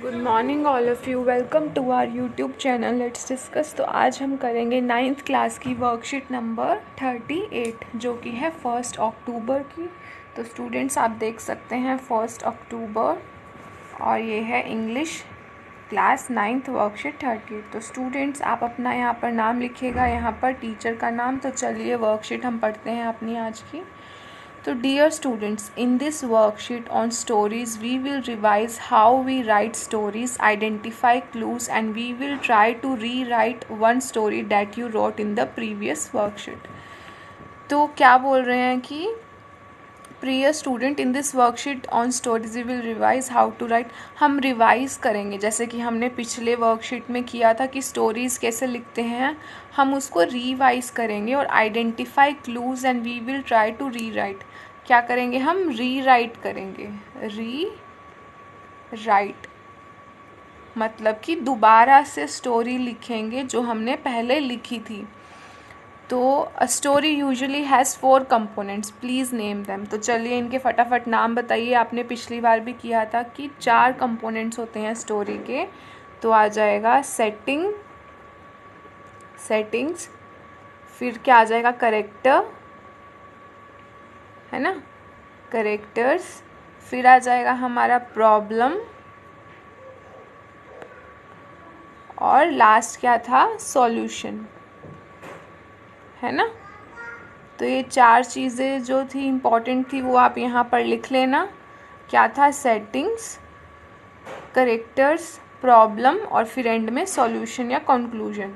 Good morning all of you, welcome to our YouTube channel let's discuss. तो आज हम करेंगे 9th क्लास की वर्कशीट नंबर 38 जो कि है 1 अक्टूबर की। तो स्टूडेंट्स आप देख सकते हैं 1 अक्टूबर और ये है इंग्लिश क्लास 9th वर्कशीट 38। तो स्टूडेंट्स आप अपना यहाँ पर नाम लिखिएगा, यहाँ पर टीचर का नाम। तो चलिए वर्कशीट हम पढ़ते हैं अपनी आज की। So dear students, in this worksheet on stories, we will revise how we write stories, identify clues, and we will try to rewrite one story that you wrote in the previous worksheet. तो क्या बोल रहे हैं कि प्रिय student in this worksheet on stories we will revise how to write. हम revise करेंगे जैसे कि हमने पिछले वर्कशीट में किया था कि स्टोरीज कैसे लिखते हैं, हम उसको रिवाइज करेंगे और identify clues and we will try to rewrite. क्या करेंगे हम? री राइट करेंगे। री राइट मतलब कि दोबारा से स्टोरी लिखेंगे जो हमने पहले लिखी थी। तो a story usually has 4 components, please name them. तो चलिए इनके फटाफट नाम बताइए। आपने पिछली बार भी किया था कि 4 कंपोनेंट्स होते हैं स्टोरी के। तो आ जाएगा सेटिंग्स, फिर क्या आ जाएगा? करेक्टर, है ना, करेक्टर्स। फिर आ जाएगा हमारा प्रॉब्लम और लास्ट क्या था? सॉल्यूशन, है ना। तो ये 4 चीज़ें जो थी इम्पॉर्टेंट थी वो आप यहाँ पर लिख लेना। क्या था? सेटिंग्स, करेक्टर्स, प्रॉब्लम और फिर एंड में सॉल्यूशन या conclusion.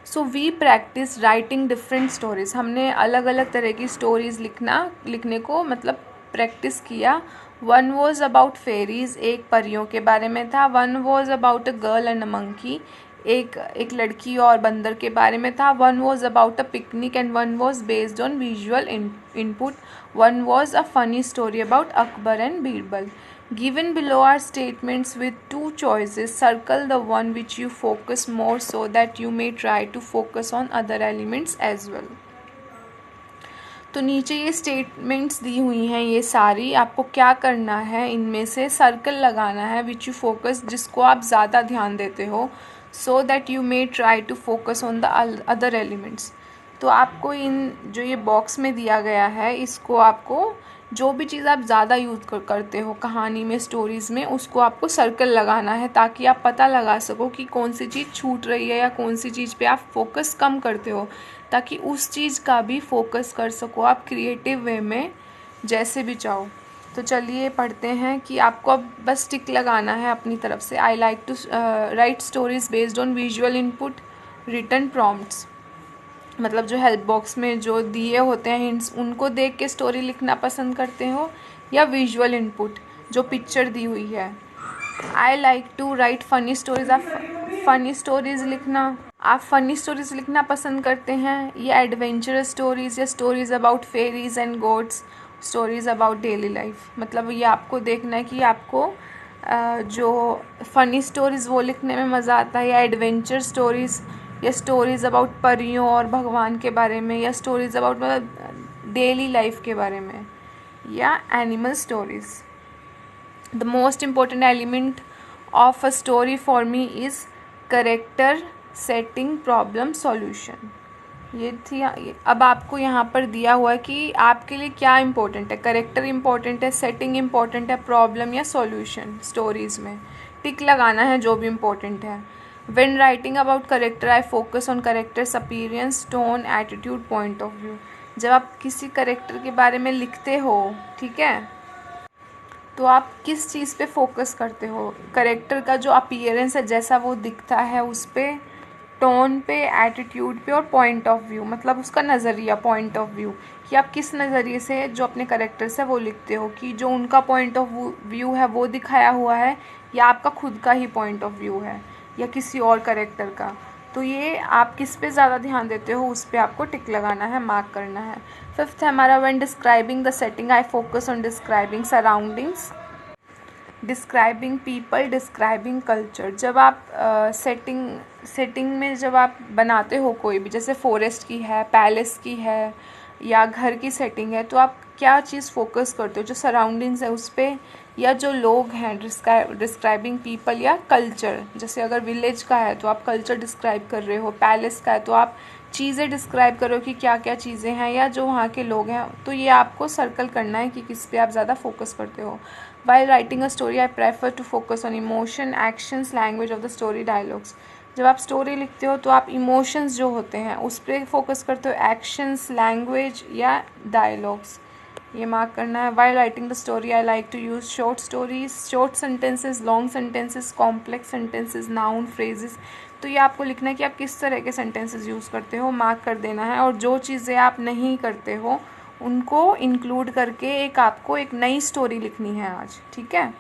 So we practice writing different stories. हमने अलग अलग तरह की स्टोरीज लिखने को मतलब प्रैक्टिस किया। वन वॉज अबाउट फेरीज, एक परियों के बारे में था। One was about a girl and a monkey, एक लड़की और बंदर के बारे में था। One was about a picnic and one was based on visual input. One was a funny story about Akbar and Birbal. Given below are statements with 2 choices. Circle the one which you focus more so that you may try to focus on other elements as well. तो नीचे ये statements दी हुई हैं ये सारी, आपको क्या करना है? इनमें से सर्कल लगाना है विच यू फोकस, जिसको आप ज़्यादा ध्यान देते हो, so that you may try to focus on the other elements. तो आपको इन जो ये बॉक्स में दिया गया है इसको आपको जो भी चीज़ आप ज़्यादा यूज़ करते हो कहानी में, स्टोरीज़ में, उसको आपको सर्कल लगाना है ताकि आप पता लगा सको कि कौन सी चीज़ छूट रही है या कौन सी चीज़ पे आप फोकस कम करते हो, ताकि उस चीज़ का भी फोकस कर सको आप क्रिएटिव वे में जैसे भी चाहो। तो चलिए पढ़ते हैं कि आपको अब बस टिक लगाना है अपनी तरफ से। I like to write stories based on visual input, written prompts, मतलब जो हेल्प बॉक्स में जो दिए होते हैं हिंट्स उनको देख के स्टोरी लिखना पसंद करते हो या विजुअल इनपुट जो पिक्चर दी हुई है। I like to write funny stories, आप फनी स्टोरीज लिखना पसंद करते हैं या एडवेंचरस स्टोरीज या stories about fairies and gods, stories about daily life. मतलब ये आपको देखना है कि आपको जो फ़नी स्टोरीज़ वो लिखने में मज़ा आता है या एडवेंचर स्टोरीज़ या स्टोरीज़ अबाउट परियों और भगवान के बारे में या स्टोरीज़ अबाउट मतलब डेली लाइफ के बारे में या animal stories. The most important element of a story for me is character, setting, problem, solution. ये थी। अब आपको यहाँ पर दिया हुआ है कि आपके लिए क्या इम्पोर्टेंट है। करेक्टर इम्पोर्टेंट है, सेटिंग इम्पोर्टेंट है, प्रॉब्लम या सॉल्यूशन। स्टोरीज़ में टिक लगाना है जो भी इम्पोर्टेंट है। When writing about character I focus on characters appearance, tone, attitude, point of view. जब आप किसी करेक्टर के बारे में लिखते हो, ठीक है, तो आप किस चीज़ पे फोकस करते हो? करेक्टर का जो अपीयरेंस है, जैसा वो दिखता है, उस पर, टोन पे, एटीट्यूड पे और पॉइंट ऑफ व्यू, मतलब उसका नज़रिया, पॉइंट ऑफ व्यू, कि आप किस नज़रिए से जो अपने करेक्टर्स है वो लिखते हो, कि जो उनका पॉइंट ऑफ व्यू है वो दिखाया हुआ है या आपका खुद का ही पॉइंट ऑफ व्यू है या किसी और करेक्टर का। तो ये आप किस पे ज़्यादा ध्यान देते हो उस पर आपको टिक लगाना है, मार्क करना है। 5th है हमारा when describing the setting I focus on describing surroundings, describing people, describing culture. जब आप सेटिंग में जब आप बनाते हो कोई भी, जैसे फॉरेस्ट की है, पैलेस की है या घर की सेटिंग है, तो आप क्या चीज़ फोकस करते हो, जो सराउंडिंग्स है उस पर, या जो लोग हैं, डिस्क्राइबिंग पीपल या कल्चर। जैसे अगर विलेज का है तो आप कल्चर डिस्क्राइब कर रहे हो, पैलेस का है तो आप चीज़ें डिस्क्राइब करो कि क्या क्या चीज़ें हैं या जो वहाँ के लोग हैं। तो ये आपको सर्कल करना है कि किस पे आप ज़्यादा फोकस करते हो। While writing a story I prefer to focus on emotion, actions, language of the story, dialogues. जब आप स्टोरी लिखते हो तो आप इमोशंस जो होते हैं उस पर फोकस करते हो, एक्शंस, लैंग्वेज या डायलॉग्स, ये मार्क करना है। While writing the story I like to use short stories, short sentences, long sentences, complex sentences, noun, phrases. तो ये आपको लिखना है कि आप किस तरह के सेंटेंसेस यूज़ करते हो, मार्क कर देना है। और जो चीज़ें आप नहीं करते हो उनको इंक्लूड करके आपको एक नई स्टोरी लिखनी है आज, ठीक है।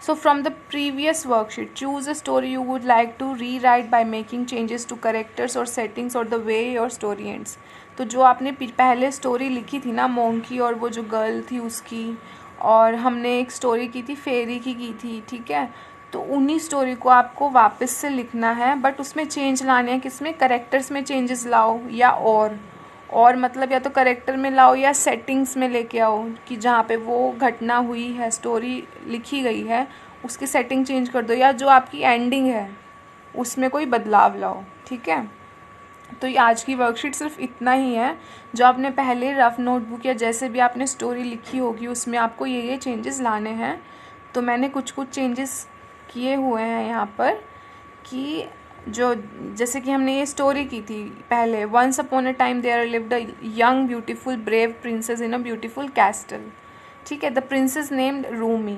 So from the previous worksheet, choose a story you would like to rewrite by making changes to characters or settings or the way your story ends. तो जो आपने पहले स्टोरी लिखी थी ना, मोंकी और वो जो गर्ल थी उसकी, और हमने एक स्टोरी की थी फेरी की थी, ठीक है। तो उन्हीं स्टोरी को आपको वापस से लिखना है, बट उसमें चेंज लाने हैं। किसमें? करेक्टर्स में चेंजेस लाओ, या और मतलब या तो करेक्टर में लाओ या सेटिंग्स में लेके आओ कि जहाँ पे वो घटना हुई है, स्टोरी लिखी गई है, उसकी सेटिंग चेंज कर दो, या जो आपकी एंडिंग है उसमें कोई बदलाव लाओ, ठीक है। तो ये आज की वर्कशीट सिर्फ इतना ही है। जो आपने पहले रफ नोटबुक या जैसे भी आपने स्टोरी लिखी होगी उसमें आपको ये चेंजेस लाने हैं। तो मैंने कुछ चेंजेस किए हुए हैं यहाँ पर कि जो जैसे कि हमने ये स्टोरी की थी पहले, once upon a time there lived a young beautiful brave princess in a beautiful castle, ठीक है। The princess named Rumi.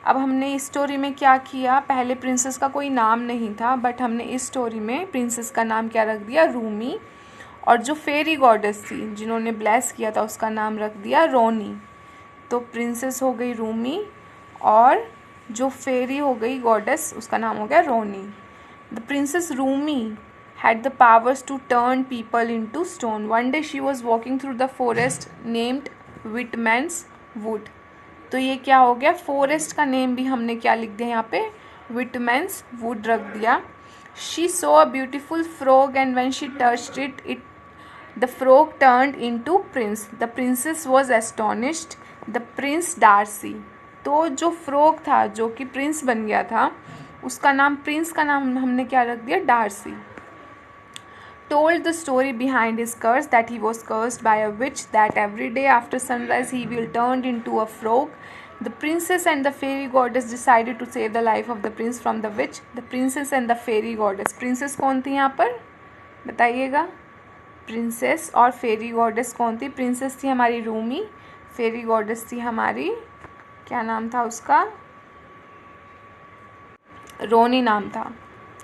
अब हमने इस स्टोरी में क्या किया, पहले प्रिंसेस का कोई नाम नहीं था, बट हमने इस स्टोरी में प्रिंसेस का नाम क्या रख दिया, रूमी। और जो फेरी गॉडेस थी जिन्होंने ब्लेस किया था उसका नाम रख दिया रोनी। तो प्रिंसेस हो गई रूमी और जो फेरी हो गई गॉडेस उसका नाम हो गया Ronnie. The princess Rumi had the powers to turn people into stone. One day she was walking through the forest named Whitman's Wood. तो ये क्या हो गया, फॉरेस्ट का नेम भी हमने क्या लिख दिया यहाँ पे, विटमैन्स वुड रख दिया। She saw a beautiful frog and when she touched it the frog turned into prince. The princess was astonished. The prince Darcy. तो जो फ्रॉग था जो कि प्रिंस बन गया था उसका नाम, प्रिंस का नाम हमने क्या रख दिया, Darcy. Told the story behind his curse, that he was cursed by a witch, that every day after sunrise he will turn into a frog. The princess and the fairy goddess decided to save the life of the prince from the witch. The princess and the fairy goddess. Princess कौन थी यहाँ पर बताइएगा, princess और फेरी goddess कौन थी? Princess थी हमारी रूमी, फेरी गॉडेस थी हमारी, क्या नाम था उसका, रोनी नाम था,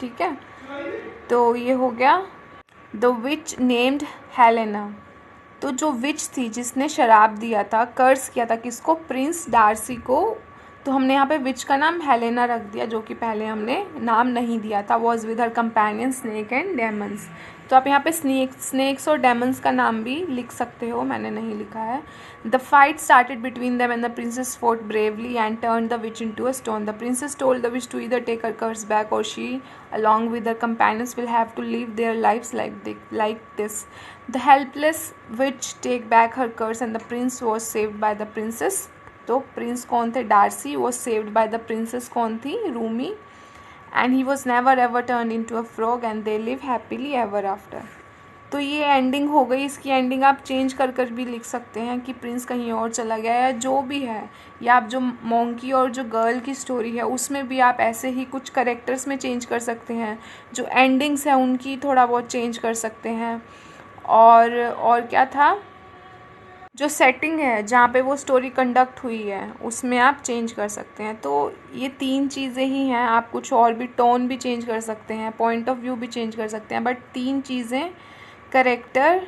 ठीक है। तो ये हो गया। The which named Helena. तो जो विच थी जिसने शराब दिया था, कर्स किया था किसको, प्रिंस डार्सी को, तो हमने यहाँ पे विच का नाम हेलेना रख दिया जो कि पहले हमने नाम नहीं दिया था। Was with her companion snake and Demons. तो आप यहाँ पे स्नेक्स और डेमन्स का नाम भी लिख सकते हो, मैंने नहीं लिखा है। The fight started between them and the princess fought bravely and turn the witch into a stone. The princess told the witch to either take her curse back और she along with her companions will have to live their lives like this. The helpless witch take back her curse and the prince was saved by the princess. तो Prince कौन थे, Darcy, was saved by the princess कौन थी, Rumi, and he was never ever turned into a frog and they live happily ever after. तो ये ending हो गई। इसकी एंडिंग आप चेंज कर भी लिख सकते हैं कि प्रिंस कहीं और चला गया या जो भी है, या आप जो मोंकी और जो गर्ल की स्टोरी है उसमें भी आप ऐसे ही कुछ करेक्टर्स में चेंज कर सकते हैं, जो एंडिंग्स है उनकी थोड़ा बहुत चेंज कर सकते हैं। और क्या था, जो सेटिंग है जहाँ पे वो स्टोरी कंडक्ट हुई है उसमें आप चेंज कर सकते हैं। तो ये 3 चीज़ें ही हैं। आप कुछ और भी, टोन भी चेंज कर सकते हैं, पॉइंट ऑफ व्यू भी चेंज कर सकते हैं, बट 3 चीज़ें, करेक्टर,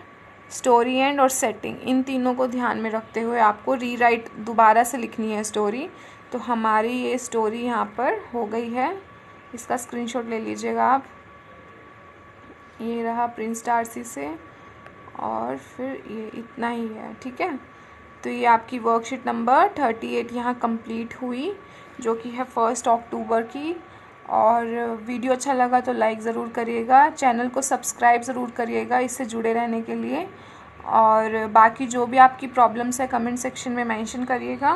स्टोरी एंड और सेटिंग, इन तीनों को ध्यान में रखते हुए आपको रीराइट दोबारा से लिखनी है स्टोरी। तो हमारी ये स्टोरी यहाँ पर हो गई है। इसका स्क्रीनशॉट ले लीजिएगा आप। ये रहा प्रिंस डार्सी से, और फिर ये इतना ही है, ठीक है। तो ये आपकी वर्कशीट नंबर 38 यहाँ कंप्लीट हुई, जो कि है 1 अक्टूबर की। और वीडियो अच्छा लगा तो लाइक ज़रूर करिएगा, चैनल को सब्सक्राइब ज़रूर करिएगा इससे जुड़े रहने के लिए। और बाकी जो भी आपकी प्रॉब्लम्स है कमेंट सेक्शन में मेंशन करिएगा।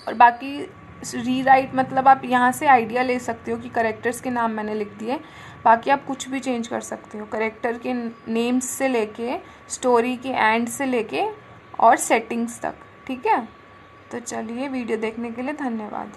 और बाकी रीराइट मतलब आप यहाँ से आइडिया ले सकते हो कि करेक्टर्स के नाम मैंने लिख दिए, बाकी आप कुछ भी चेंज कर सकते हो, करेक्टर के नेम्स से लेके स्टोरी के एंड से लेके और सेटिंग्स तक। ठीक है, तो चलिए, वीडियो देखने के लिए धन्यवाद।